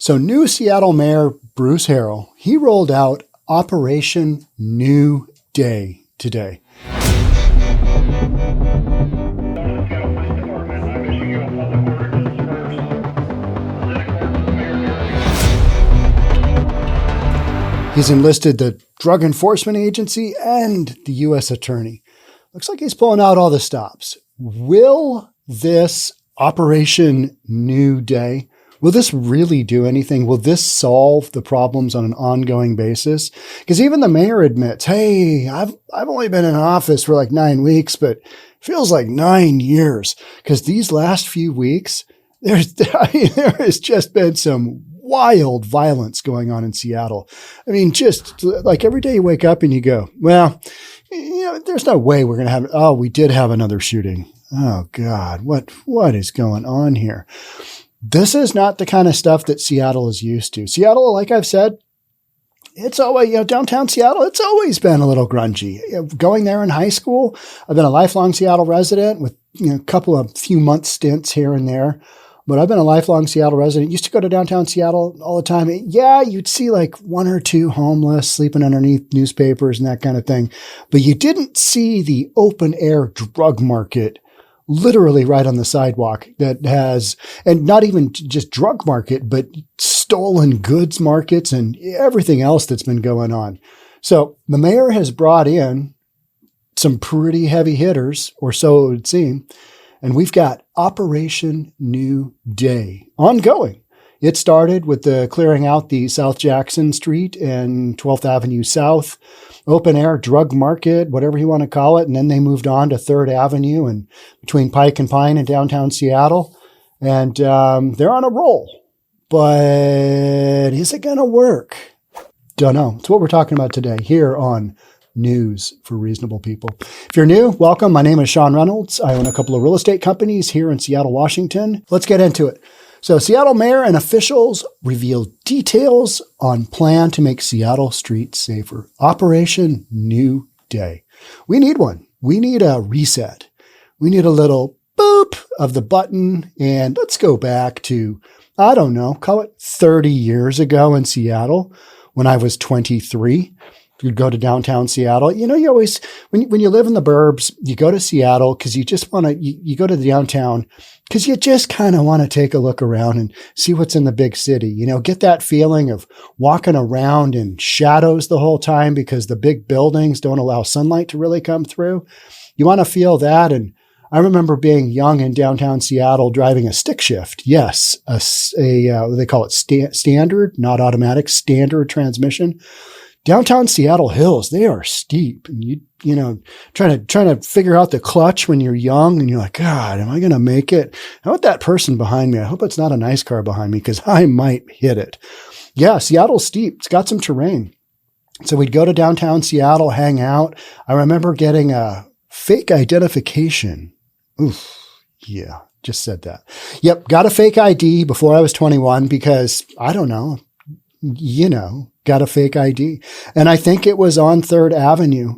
So new Seattle Mayor Bruce Harrell, he rolled out Operation New Day today. He's enlisted the Drug Enforcement Agency and the U.S. Attorney. Looks like he's pulling out all the stops. Will this Operation New Day, will this really do anything? Will this solve the problems on an ongoing basis? Because even the mayor admits, hey, I've only been in office for like 9 weeks, but it feels like 9 years. Because these last few weeks, there has just been some wild violence going on in Seattle. I mean, just like every day you wake up and you go, well, there's no way we're going to have, oh, we did have another shooting. Oh God, what is going on here? This is not the kind of stuff that Seattle is used to. Seattle, like I've said, it's always, downtown Seattle, it's always been a little grungy. Going there in high school, I've been a lifelong Seattle resident with, a few month stints here and there. But I've been a lifelong Seattle resident. Used to go to downtown Seattle all the time. Yeah, you'd see like one or two homeless sleeping underneath newspapers and that kind of thing. But you didn't see the open air drug market literally right on the sidewalk that has, and not even just drug market, but stolen goods markets and everything else that's been going on. So the mayor has brought in some pretty heavy hitters, or so it would seem. And we've got Operation New Day ongoing. It started with the clearing out the South Jackson Street and 12th Avenue South, open air drug market, whatever you want to call it. And then they moved on to 3rd Avenue and between Pike and Pine in downtown Seattle. And they're on a roll. But is it going to work? Don't know. It's what we're talking about today here on News for Reasonable People. If you're new, welcome. My name is Sean Reynolds. I own a couple of real estate companies here in Seattle, Washington. Let's get into it. So Seattle mayor and officials reveal details on plan to make Seattle streets safer. Operation New Day. We need one. We need a reset. We need a little boop of the button. And let's go back to, I don't know, call it 30 years ago in Seattle when I was 23. You'd go to downtown Seattle. You always, when you live in the burbs, you go to Seattle because you just want to, you go to the downtown because you just kind of want to take a look around and see what's in the big city. Get that feeling of walking around in shadows the whole time because the big buildings don't allow sunlight to really come through. You want to feel that. And I remember being young in downtown Seattle driving a stick shift. Yes, they call it standard, not automatic, standard transmission. Downtown Seattle hills, they are steep. And trying to figure out the clutch when you're young and you're like, God, am I going to make it? How about that person behind me? I hope it's not a nice car behind me because I might hit it. Yeah, Seattle's steep. It's got some terrain. So we'd go to downtown Seattle, hang out. I remember getting a fake identification. Oof. Yeah, just said that. Yep. Got a fake ID before I was 21 because I don't know, got a fake ID. And I think it was on 3rd Avenue.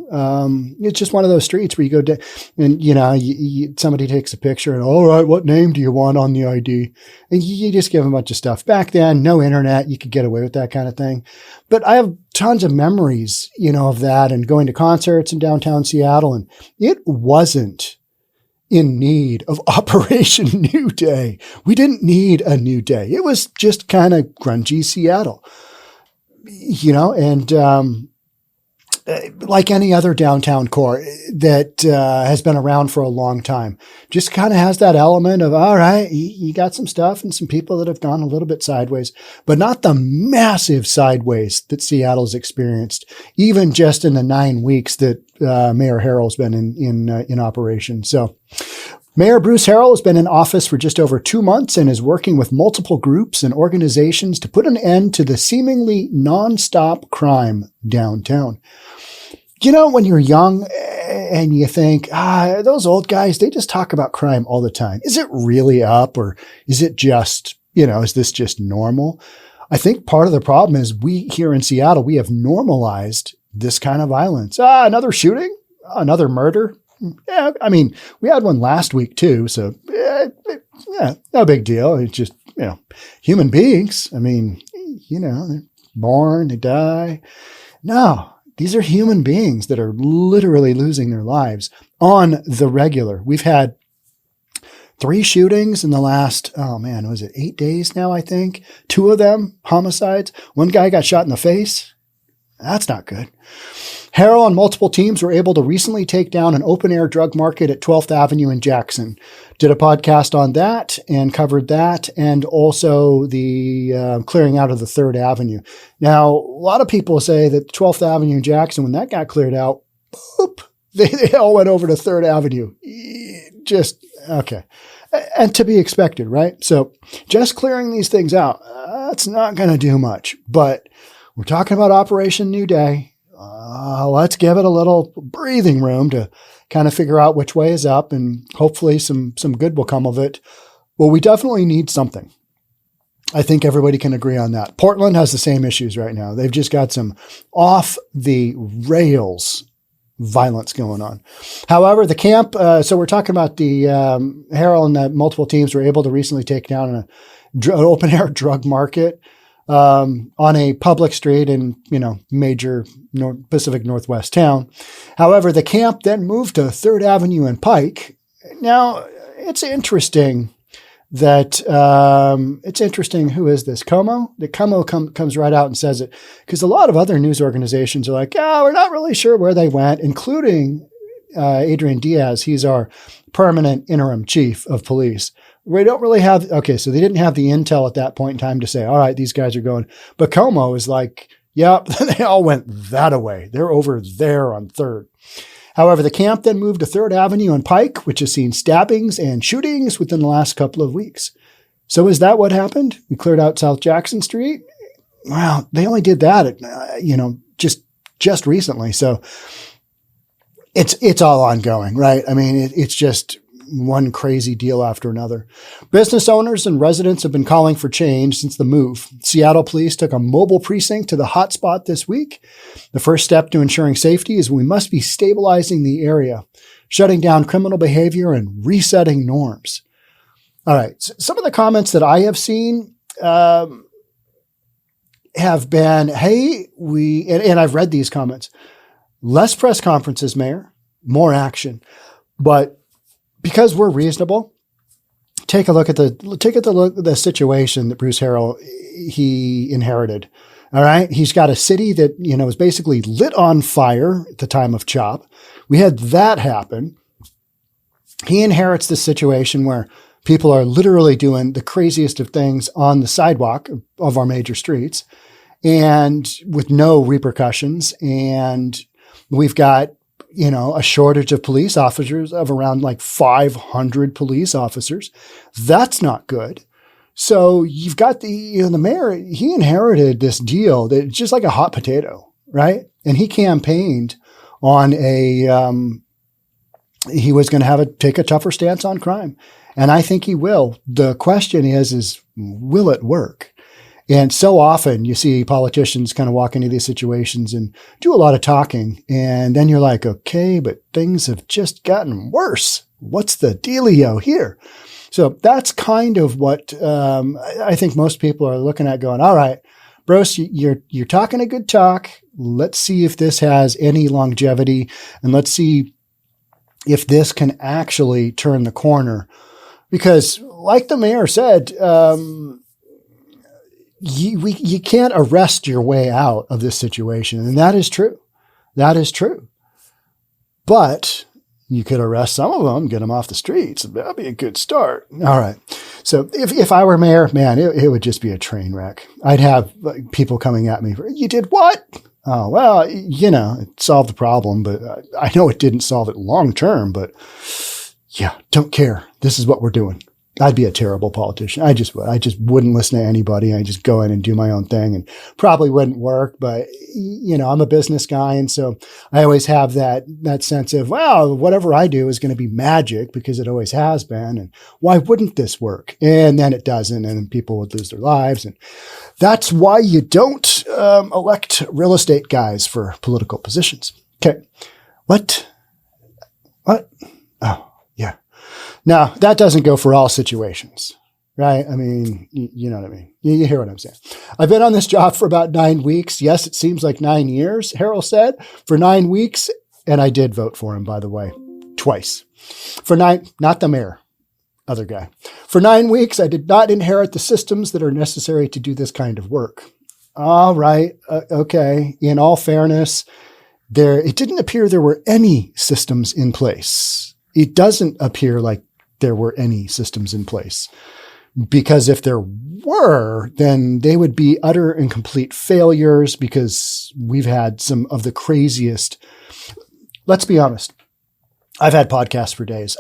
It's just one of those streets where you go down and, somebody takes a picture and, all right, what name do you want on the ID? And you just give them a bunch of stuff. Back then, no internet, you could get away with that kind of thing. But I have tons of memories, of that and going to concerts in downtown Seattle. And it wasn't in need of Operation New Day. We didn't need a new day. It was just kind of grungy Seattle. And like any other downtown core that has been around for a long time, just kind of has that element of, all right, you got some stuff and some people that have gone a little bit sideways, but not the massive sideways that Seattle's experienced, even just in the 9 weeks that Mayor Harrell's been in operation. So Mayor Bruce Harrell has been in office for just over 2 months and is working with multiple groups and organizations to put an end to the seemingly nonstop crime downtown. When you're young and you think, those old guys, they just talk about crime all the time. Is it really up or is it just, is this just normal? I think part of the problem is we here in Seattle, we have normalized this kind of violence. Another shooting, another murder. Yeah, I mean, we had one last week too, so yeah, no big deal. It's just human beings. I mean, they're born, they die. No, these are human beings that are literally losing their lives on the regular. We've had 3 shootings in the last, was it 8 days now, I think? 2 of them, homicides. 1 guy got shot in the face. That's not good. Harrell and multiple teams were able to recently take down an open-air drug market at 12th Avenue in Jackson. Did a podcast on that and covered that, and also the clearing out of the 3rd Avenue. Now, a lot of people say that 12th Avenue in Jackson, when that got cleared out, boop, they all went over to 3rd Avenue. Just, okay. And to be expected, right? So just clearing these things out, that's not going to do much. But we're talking about Operation New Day. Let's give it a little breathing room to kind of figure out which way is up, and hopefully some good will come of it. Well, we definitely need something. I think everybody can agree on that. Portland has the same issues right now. They've just got some off the rails violence going on. However, the camp, so we're talking about the Harrell and the multiple teams were able to recently take down an open air drug market on a public street in, major Pacific Northwest town. However, the camp then moved to 3rd Avenue and Pike. Now, it's interesting that, who is this? 𝐏𝐞𝐬𝐬? The 𝐏𝐞𝐬𝐬 comes right out and says it, because a lot of other news organizations are like, we're not really sure where they went, including Adrian Diaz. He's our permanent interim chief of police. We don't really have, so they didn't have the intel at that point in time to say, all right, these guys are going. But 𝐏𝐞𝐬𝐬 is like, yep, they all went that way. They're over there on 3rd. However, the camp then moved to 3rd Avenue and Pike, which has seen stabbings and shootings within the last couple of weeks. So is that what happened? We cleared out South Jackson Street? Well, they only did that, just recently. So it's all ongoing, right? I mean, it's just one crazy deal after another. Business owners and residents have been calling for change since the move. Seattle police took a mobile precinct to the hotspot this week. The first step to ensuring safety is we must be stabilizing the area, shutting down criminal behavior and resetting norms. All right. Some of the comments that I have seen have been, hey, and I've read these comments, less press conferences, Mayor, more action. But because we're reasonable, take a look at the situation that Bruce Harrell, he inherited. All right. He's got a city that, was basically lit on fire at the time of CHOP. We had that happen. He inherits this situation where people are literally doing the craziest of things on the sidewalk of our major streets and with no repercussions. And we've got, a shortage of police officers of around like 500 police officers. That's not good. So you've got the mayor, he inherited this deal that's just like a hot potato, right? And he campaigned on he was going to take a tougher stance on crime. And I think he will. The question is will it work? And so often you see politicians kind of walk into these situations and do a lot of talking. And then you're like, okay, but things have just gotten worse. What's the dealio here? So that's kind of what I think most people are looking at going, all right, Bruce, you're talking a good talk. Let's see if this has any longevity. And let's see if this can actually turn the corner. Because like the mayor said, you can't arrest your way out of this situation. And that is true. That is true. But you could arrest some of them, get them off the streets. That'd be a good start. All right. So if I were mayor, man, it would just be a train wreck. I'd have people coming at me. You did what? Oh, well, it solved the problem, but I know it didn't solve it long term, but yeah, don't care. This is what we're doing. I'd be a terrible politician. I just wouldn't listen to anybody. I just go in and do my own thing and probably wouldn't work. But, I'm a business guy. And so I always have that sense of, wow, whatever I do is going to be magic because it always has been. And why wouldn't this work? And then it doesn't. And people would lose their lives. And that's why you don't elect real estate guys for political positions. Okay. What? Oh, yeah. Now, that doesn't go for all situations. right? I mean, you know what I mean. You hear what I'm saying. I've been on this job for about 9 weeks. Yes, it seems like 9 years, Harrell said, for 9 weeks. And I did vote for him, by the way, twice. For 9, not the mayor, other guy. For 9 weeks, I did not inherit the systems that are necessary to do this kind of work. All right. Okay. In all fairness, it didn't appear there were any systems in place. It doesn't appear like there were any systems in place. Because if there were, then they would be utter and complete failures, because we've had some of the craziest. Let's be honest. I've had podcasts for days.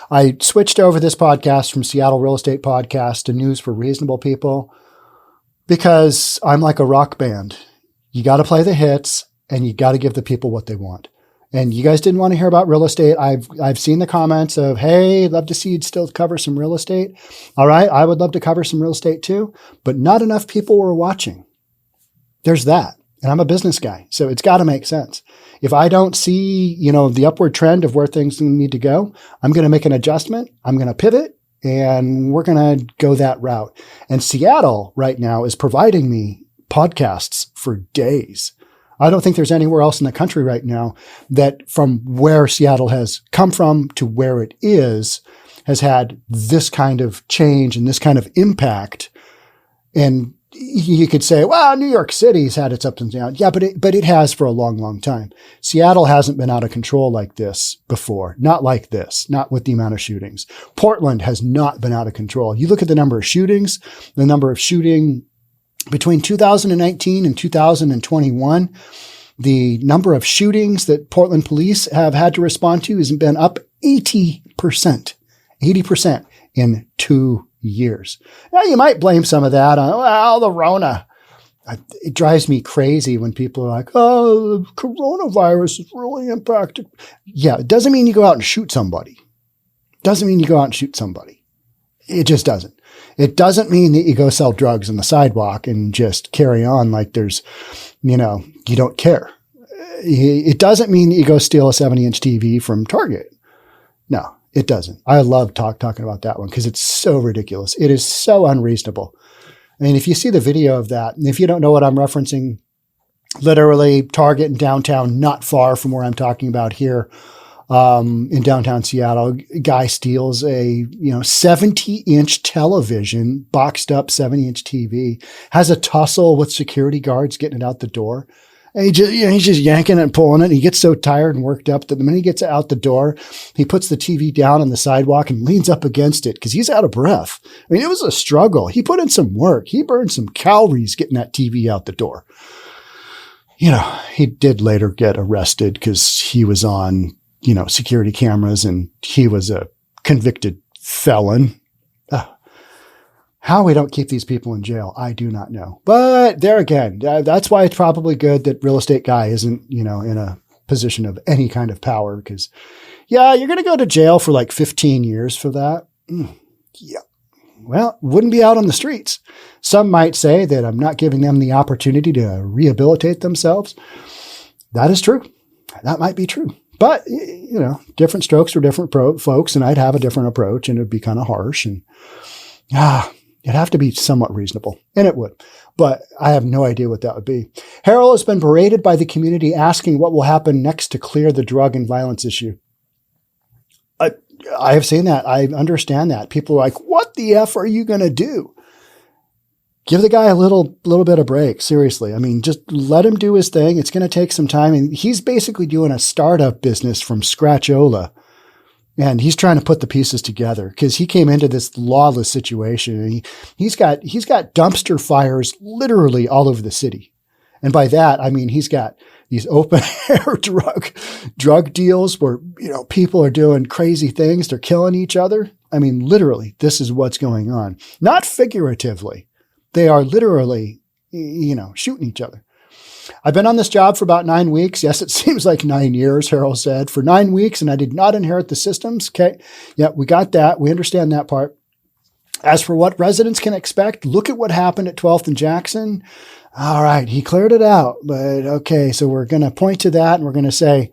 I switched over this podcast from Seattle Real Estate Podcast to News for Reasonable People because I'm like a rock band. You got to play the hits and you got to give the people what they want. And you guys didn't want to hear about real estate. I've seen the comments of, hey, love to see you'd still cover some real estate. All right, I would love to cover some real estate too, but not enough people were watching. There's that. And I'm a business guy, so it's got to make sense. If I don't see, the upward trend of where things need to go, I'm going to make an adjustment. I'm going to pivot, and we're going to go that route. And Seattle right now is providing me podcasts for days. I don't think there's anywhere else in the country right now that from where Seattle has come from to where it is has had this kind of change and this kind of impact. And you could say, well, New York City's had its ups and downs. Yeah, but it has for a long, long time. Seattle hasn't been out of control like this before. Not like this. Not with the amount of shootings. Portland has not been out of control. You look at the number of shootings, the number of shooting between 2019 and 2021, the number of shootings that Portland police have had to respond to has been up 80% in 2 years. Now, you might blame some of that on, the Rona. It drives me crazy when people are like, oh, the coronavirus has really impacted. Yeah, it doesn't mean you go out and shoot somebody. It just doesn't. It doesn't mean that you go sell drugs on the sidewalk and just carry on like there's, you don't care. It doesn't mean that you go steal a 70-inch TV from Target. No. It doesn't. I love talking about that one because it's so ridiculous. It is so unreasonable. I mean, if you see the video of that, and if you don't know what I'm referencing, literally Target in downtown, not far from where I'm talking about here, in downtown Seattle, a guy steals a 70-inch television, boxed up 70-inch TV, has a tussle with security guards getting it out the door. And he's just yanking it and pulling it. He gets so tired and worked up that the minute he gets out the door, he puts the TV down on the sidewalk and leans up against it because he's out of breath. I mean, it was a struggle. He put in some work. He burned some calories getting that TV out the door. He did later get arrested because he was on, security cameras and he was a convicted felon. How we don't keep these people in jail, I do not know. But there again, that's why it's probably good that real estate guy isn't, in a position of any kind of power because, you're going to go to jail for like 15 years for that. Yeah. Well, wouldn't be out on the streets. Some might say that I'm not giving them the opportunity to rehabilitate themselves. That is true. That might be true. But, different strokes for different folks, and I'd have a different approach, and it would be kind of harsh. And, it'd have to be somewhat reasonable, and it would. But I have no idea what that would be. Harrell has been berated by the community asking what will happen next to clear the drug and violence issue. I have seen that. I understand that. People are like, what the F are you going to do? Give the guy a little bit of break. Seriously. I mean, just let him do his thing. It's going to take some time. And he's basically doing a startup business from scratchola. And he's trying to put the pieces together because he came into this lawless situation and he's got dumpster fires literally all over the city. And by that, I mean, he's got these open air drug deals where, people are doing crazy things. They're killing each other. I mean, literally, this is what's going on. Not figuratively. They are literally, shooting each other. I've been on this job for about 9 weeks. Yes, it seems like 9 years, Harrell said. For 9 weeks, and I did not inherit the systems. Okay. Yeah, we got that. We understand that part. As for what residents can expect, look at what happened at 12th and Jackson. All right, he cleared it out. But okay, so we're going to point to that and we're going to say,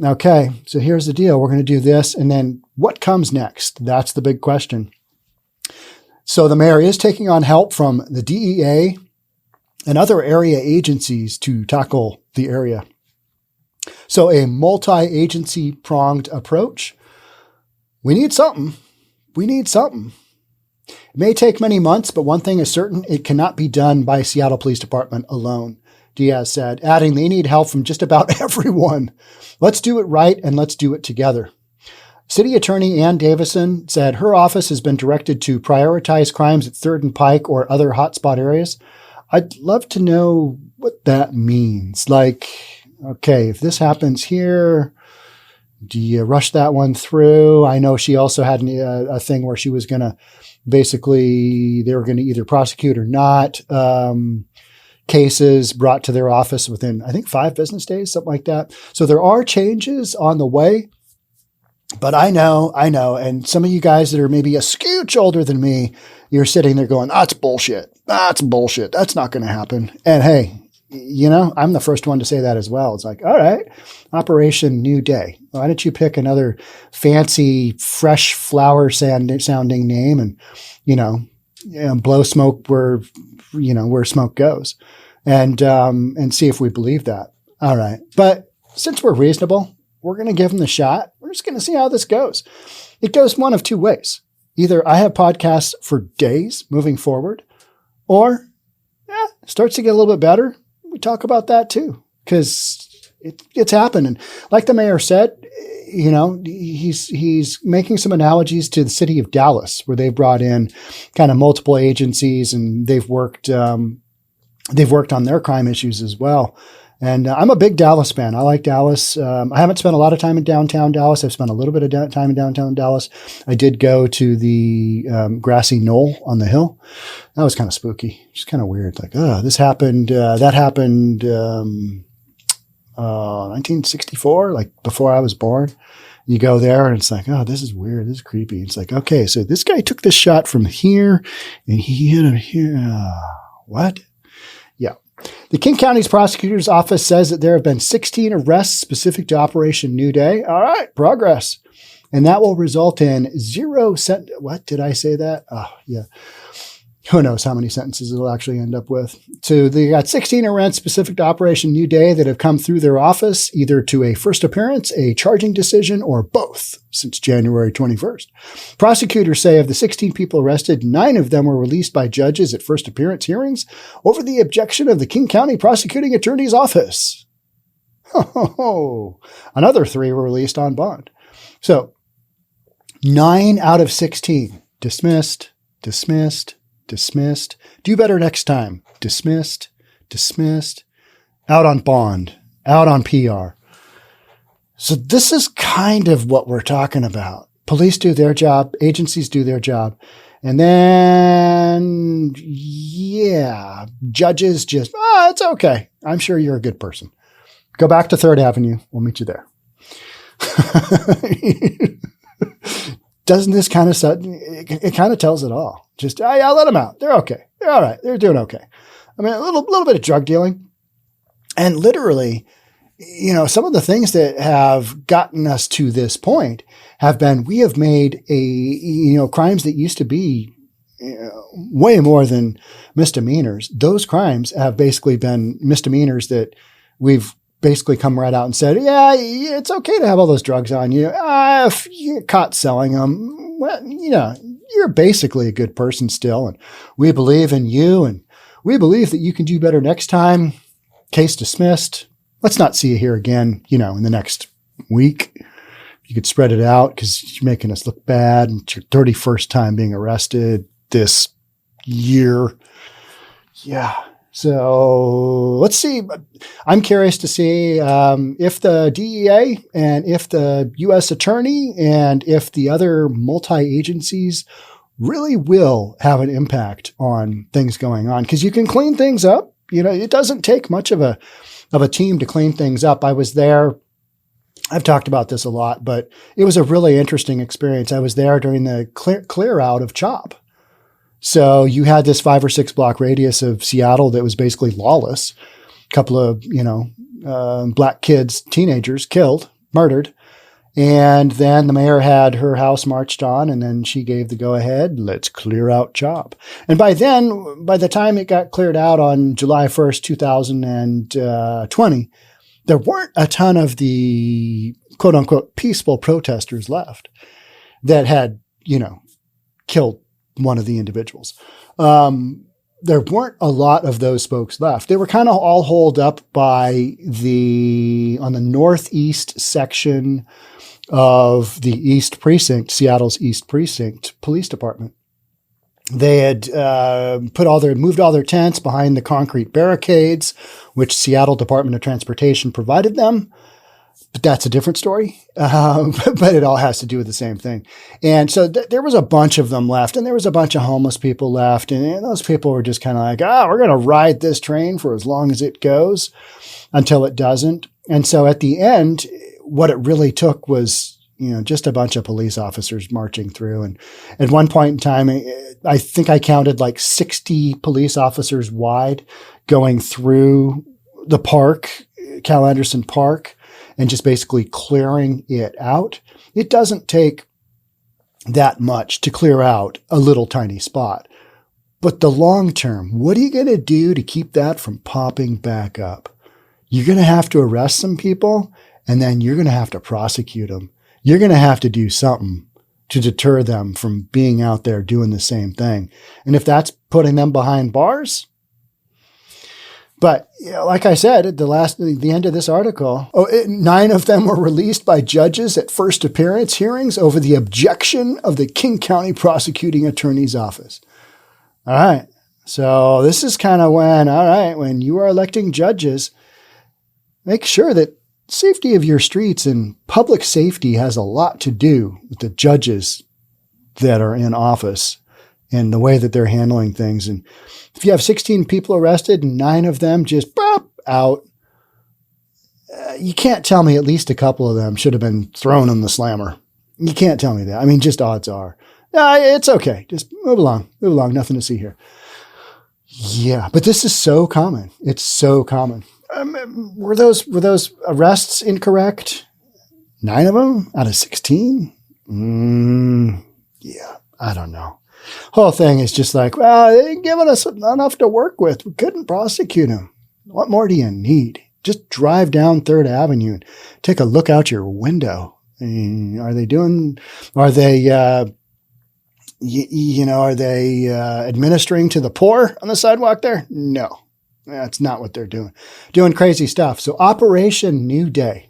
okay, so here's the deal. We're going to do this. And then what comes next? That's the big question. So the mayor is taking on help from the DEA and other area agencies to tackle the area. So a multi-agency pronged approach. We need something. We need something. It may take many months, but one thing is certain, it cannot be done by Seattle Police Department alone, Diaz said, adding they need help from just about everyone. Let's do it right and let's do it together. City Attorney Ann Davison said her office has been directed to prioritize crimes at 3rd and Pike or other hotspot areas. I'd love to know what that means. Like, okay, if this happens here, do you rush that one through? I know she also had a thing where she was going to basically, they were going to either prosecute or not. Cases brought to their office within, I think, 5 business days, something like that. So there are changes on the way. But I know, and some of you guys that are maybe a scooch older than me, you're sitting there going, that's bullshit. That's bullshit. That's not going to happen. And hey, you know, I'm the first one to say that as well. It's like, all right, Operation New Day. Why don't you pick another fancy, fresh flower sounding name and, blow smoke where smoke goes and see if we believe that. All right. But since we're reasonable, we're going to give them the shot. We're just going to see how this goes. It goes one of 2 ways. Either I have podcasts for days moving forward, or it starts to get a little bit better. We talk about that too, because it's happening. Like the mayor said, he's making some analogies to the city of Dallas, where they've brought in kind of multiple agencies and they've worked on their crime issues as well. And I'm a big Dallas fan. I like Dallas. I haven't spent a lot of time in downtown Dallas. I've spent a little bit of time in downtown Dallas. I did go to the grassy knoll on the hill. That was kind of spooky. Just kind of weird. Like, this happened. That happened 1964, like before I was born. You go there and it's like, this is weird. This is creepy. It's like, okay, so this guy took this shot from here and he hit him here. What? Yeah. The King County's prosecutor's office says that there have been 16 arrests specific to Operation New Day. All right, progress. And that will result in 0 what did I say that? Oh, yeah. Who knows how many sentences it'll actually end up with. So they got 16 arrests specific to Operation New Day that have come through their office, either to a first appearance, a charging decision, or both since January 21st. Prosecutors say of the 16 people arrested, 9 of them were released by judges at first appearance hearings over the objection of the King County Prosecuting Attorney's Office. Another 3 were released on bond. So 9 out of 16 dismissed. Do better next time. Dismissed. Out on bond. Out on PR. So this is kind of what we're talking about. Police do their job. Agencies do their job. And then, judges just, it's okay. I'm sure you're a good person. Go back to 3rd Avenue. We'll meet you there. Doesn't this kind of it kind of tells it all. Just, let them out. They're okay. They're all right. They're doing okay. I mean, a little bit of drug dealing. And literally, some of the things that have gotten us to this point have been, we have made crimes that used to be way more than misdemeanors. Those crimes have basically been misdemeanors that we've basically come right out and said, it's okay to have all those drugs on you. If you get caught selling them, well, you're basically a good person still. And we believe in you and we believe that you can do better next time. Case dismissed. Let's not see you here again, in the next week. You could spread it out because you're making us look bad. It's your 31st time being arrested this year. Yeah. So let's see. I'm curious to see if the DEA and if the U.S. Attorney and if the other multi-agencies really will have an impact on things going on. Because you can clean things up. It doesn't take much of a team to clean things up. I was there. I've talked about this a lot, but it was a really interesting experience. I was there during the clear out of CHOP. So you had this 5 or 6 block radius of Seattle that was basically lawless. A couple of, black kids, teenagers killed, murdered. And then the mayor had her house marched on, and then she gave the go-ahead, let's clear out CHOP. And by the time it got cleared out on July 1st, 2020, there weren't a ton of the quote-unquote peaceful protesters left that had, killed one of the individuals. There weren't a lot of those folks left. They were kind of all holed up on the northeast section of the East Precinct, Seattle's East Precinct Police Department. They had moved all their tents behind the concrete barricades, which Seattle Department of Transportation provided them. But that's a different story. But it all has to do with the same thing. And so there was a bunch of them left, and there was a bunch of homeless people left. And those people were just kind of like, we're going to ride this train for as long as it goes until it doesn't. And so at the end, what it really took was, just a bunch of police officers marching through. And at one point in time, I think I counted like 60 police officers wide going through the park, Cal Anderson Park, and just basically clearing it out. It doesn't take that much to clear out a little tiny spot. But the long term, what are you going to do to keep that from popping back up? You're going to have to arrest some people, and then you're going to have to prosecute them. You're going to have to do something to deter them from being out there doing the same thing. And if that's putting them behind bars. But like I said, at the end of this article, 9 of them were released by judges at first appearance hearings over the objection of the King County Prosecuting Attorney's Office. All right. So this is kind of when you are electing judges, make sure that safety of your streets and public safety has a lot to do with the judges that are in office and the way that they're handling things. And if you have 16 people arrested and 9 of them just out, you can't tell me at least a couple of them should have been thrown in the slammer. You can't tell me that. I mean, just odds are. It's okay. Just move along. Nothing to see here. Yeah, but this is so common. It's so common. Were those arrests incorrect? 9 of them out of 16? Yeah, I don't know. Whole thing is just like, well, they ain't giving us enough to work with. We couldn't prosecute them. What more do you need? Just drive down 3rd Avenue and take a look out your window. I mean, are they administering to the poor on the sidewalk there? No. That's not what they're doing. Doing crazy stuff. So Operation New Day.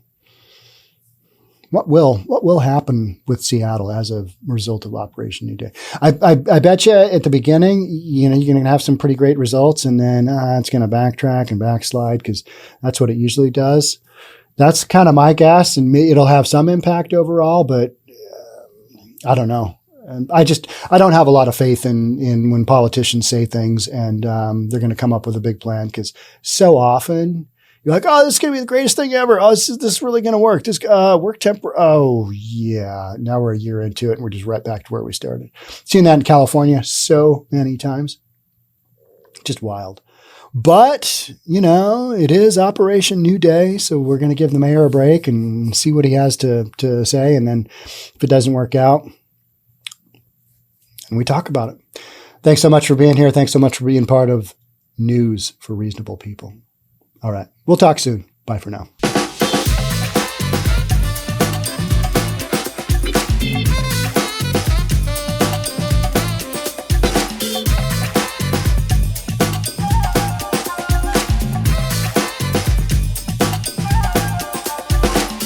What will happen with Seattle as a result of Operation New Day? I bet you at the beginning, you're going to have some pretty great results, and then it's going to backtrack and backslide because that's what it usually does. That's kind of my guess, and it'll have some impact overall, but I don't know. And I don't have a lot of faith in when politicians say things and they're going to come up with a big plan, because so often you're like, oh, this is going to be the greatest thing ever. Oh, this is really going to work. This work Oh, yeah. Now we're a year into it and we're just right back to where we started. Seen that in California so many times. Just wild. But, it is Operation New Day, so we're going to give the mayor a break and see what he has to say. And then if it doesn't work out, and we talk about it. Thanks so much for being here. Thanks so much for being part of News for Reasonable People. All right. We'll talk soon. Bye for now.